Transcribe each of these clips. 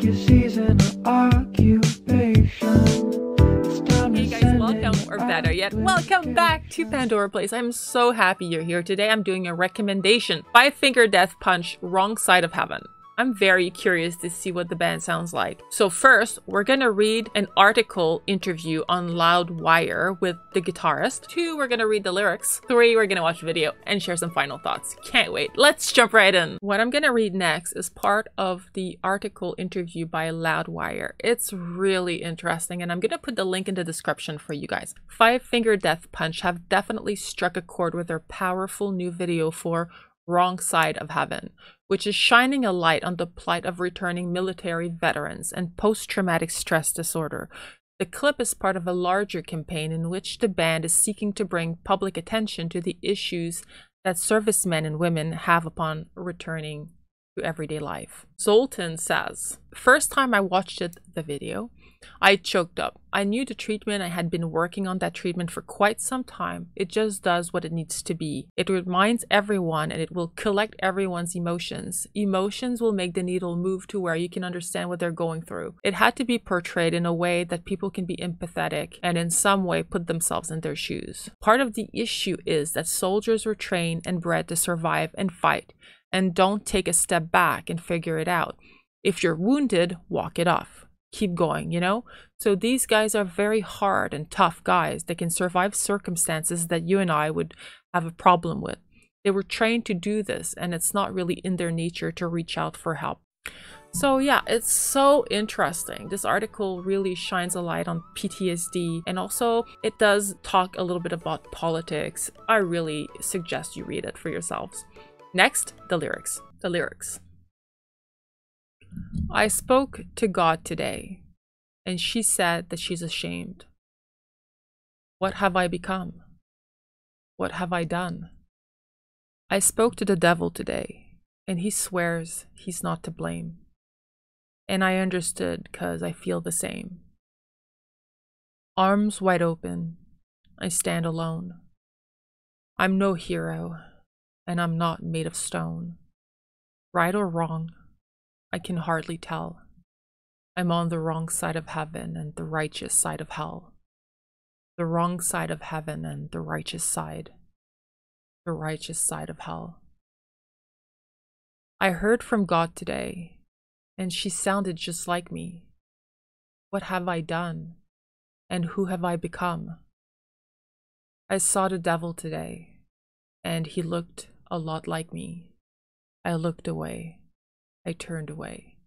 your season or occupation. Hey guys, welcome, or better yet, welcome back to Pandora Plays. I'm so happy you're here today. I'm doing a recommendation. Five Finger Death Punch, Wrong Side of Heaven. I'm very curious to see what the band sounds like. So first, we're gonna read an article interview on Loudwire with the guitarist. 2, we're gonna read the lyrics. 3, we're gonna watch the video and share some final thoughts. Can't wait. Let's jump right in. What I'm gonna read next is part of the article interview by Loudwire. It's really interesting, and I'm gonna put the link in the description for you guys. Five Finger Death Punch have definitely struck a chord with their powerful new video for Wrong Side of Heaven, which is shining a light on the plight of returning military veterans and post-traumatic stress disorder. The clip is part of a larger campaign in which the band is seeking to bring public attention to the issues that servicemen and women have upon returning to everyday life. Zoltan says, "First time I watched the video, I choked up. I knew the treatment. I had been working on that treatment for quite some time. It just does what it needs to be. It reminds everyone and it will collect everyone's emotions. Emotions will make the needle move to where you can understand what they're going through. It had to be portrayed in a way that people can be empathetic and in some way put themselves in their shoes. Part of the issue is that soldiers were trained and bred to survive and fight, and don't take a step back and figure it out. If you're wounded, walk it off. Keep going, you know? So these guys are very hard and tough guys. They can survive circumstances that you and I would have a problem with. They were trained to do this, and it's not really in their nature to reach out for help." So yeah, it's so interesting. This article really shines a light on PTSD, and also it does talk a little bit about politics. I really suggest you read it for yourselves. Next, the lyrics. The lyrics. "I spoke to God today, and she said that she's ashamed. What have I become? What have I done? I spoke to the devil today, and he swears he's not to blame. And I understood 'cause I feel the same. Arms wide open, I stand alone. I'm no hero, and I'm not made of stone. Right or wrong, I can hardly tell. I'm on the wrong side of heaven and the righteous side of hell. The wrong side of heaven and the righteous side. The righteous side of hell. I heard from God today, and she sounded just like me. What have I done? And who have I become? I saw the devil today, and he looked a lot like me. I looked away. I turned away.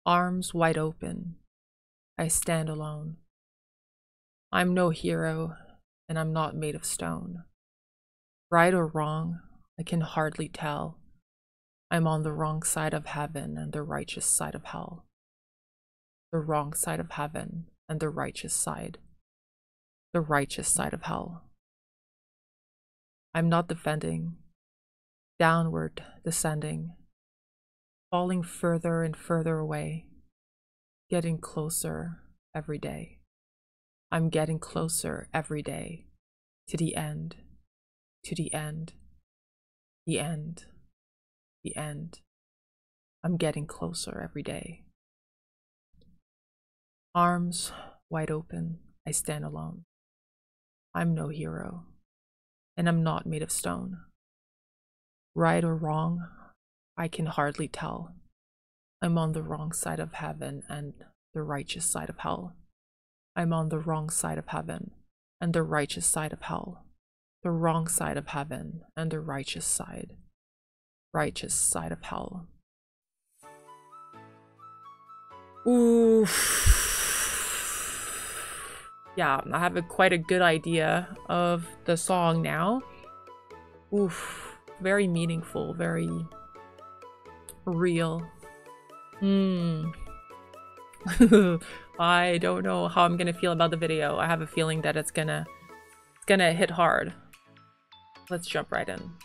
Arms wide open, I stand alone. I'm no hero, and I'm not made of stone. Right or wrong, I can hardly tell. I'm on the wrong side of heaven and the righteous side of hell. The wrong side of heaven and the righteous side. The righteous side of hell. I'm not defending. Downward descending. Falling further and further away, getting closer every day. I'm getting closer every day to the end, to the end, the end, the end. I'm getting closer every day. Arms wide open, I stand alone. I'm no hero, and I'm not made of stone. Right or wrong, I can hardly tell. I'm on the wrong side of heaven and the righteous side of hell. I'm on the wrong side of heaven and the righteous side of hell. The wrong side of heaven and the righteous side of hell." Oof. Yeah, I have quite a good idea of the song now. Oof. Very meaningful, very real. I don't know how I'm gonna feel about the video. I have a feeling that it's gonna hit hard. Let's jump right in.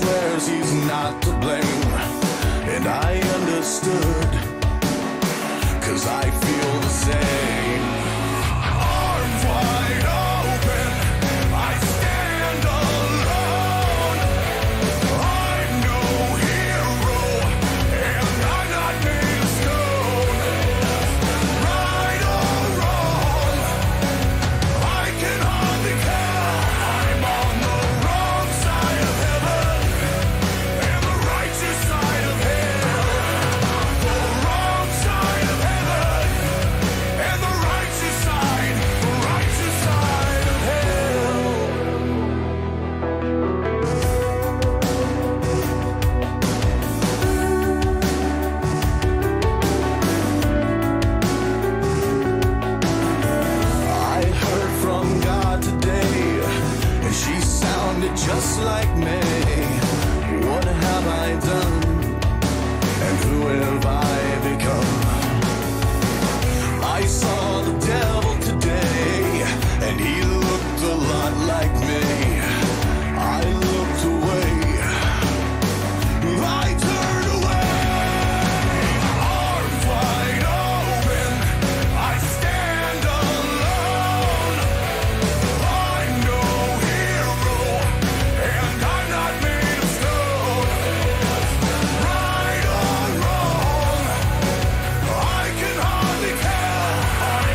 swears he's not to blame, and I understood, 'cause I feel the same. Arms wide open, I stand alone. I'm no hero, and I'm not made of stone. Right or wrong, I can hardly tell. I'm on the wrong side of heaven and the righteous side of hell. The wrong side of heaven and the righteous side of hell. I heard from God today, and she sounded just like me. What have I done, and who have I become? I saw the devil today, and he looked a lot like me. I looked away, I turned away. Arms wide open, I stand alone. I'm no hero, and I'm not made of stone. Right or wrong, I can hardly tell. I'm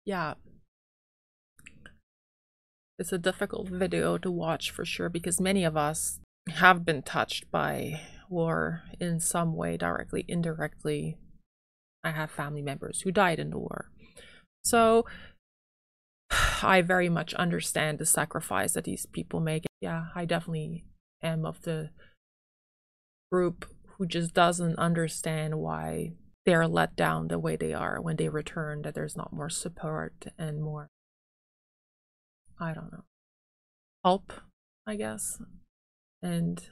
yeah, it's a difficult video to watch for sure, because many of us have been touched by war in some way, directly, indirectly. I have family members who died in the war. So I very much understand the sacrifice that these people make. Yeah, I definitely am of the group who just doesn't understand why they're let down the way they are when they return, that there's not more support and more, I don't know, help, I guess. And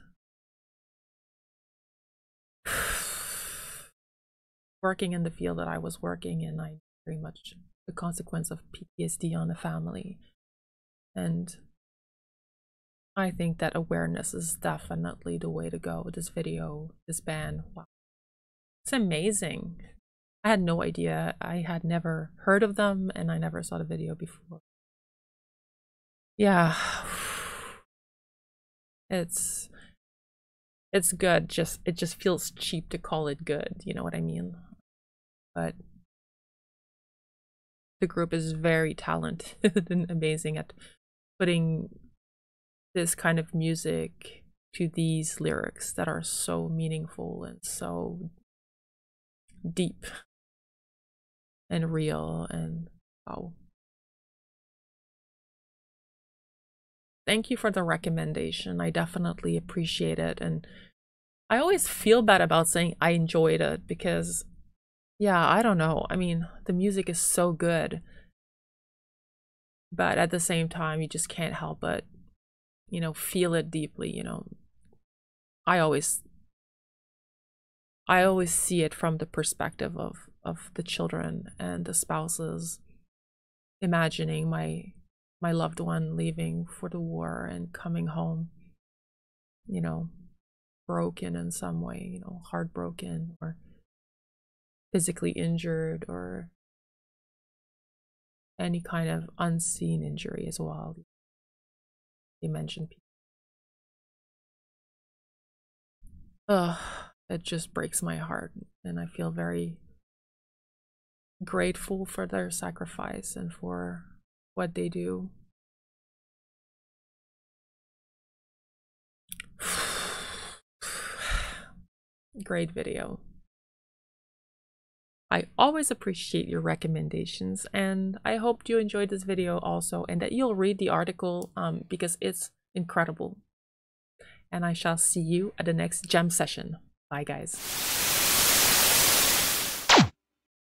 working in the field that I was working in, I very much the consequence of PTSD on the family. And I think that awareness is definitely the way to go. This video, this band, wow, it's amazing. I had no idea. I had never heard of them, and I never saw the video before. Yeah, it's good. It just feels cheap to call it good. You know what I mean? But the group is very talented and amazing at putting this kind of music to these lyrics that are so meaningful and so deep and real. And wow, thank you for the recommendation. I definitely appreciate it. And I always feel bad about saying I enjoyed it, because yeah, I don't know, I mean, the music is so good, but at the same time you just can't help but, you know, feel it deeply. You know, I always see it from the perspective of the children and the spouses, imagining my loved one leaving for the war and coming home, you know, broken in some way, you know, heartbroken or physically injured or any kind of unseen injury as well. They mentioned people. It just breaks my heart, and I feel very grateful for their sacrifice and for what they do. Great video. I always appreciate your recommendations, and I hope you enjoyed this video also, and that you'll read the article because it's incredible. And I shall see you at the next gem session. Bye, guys.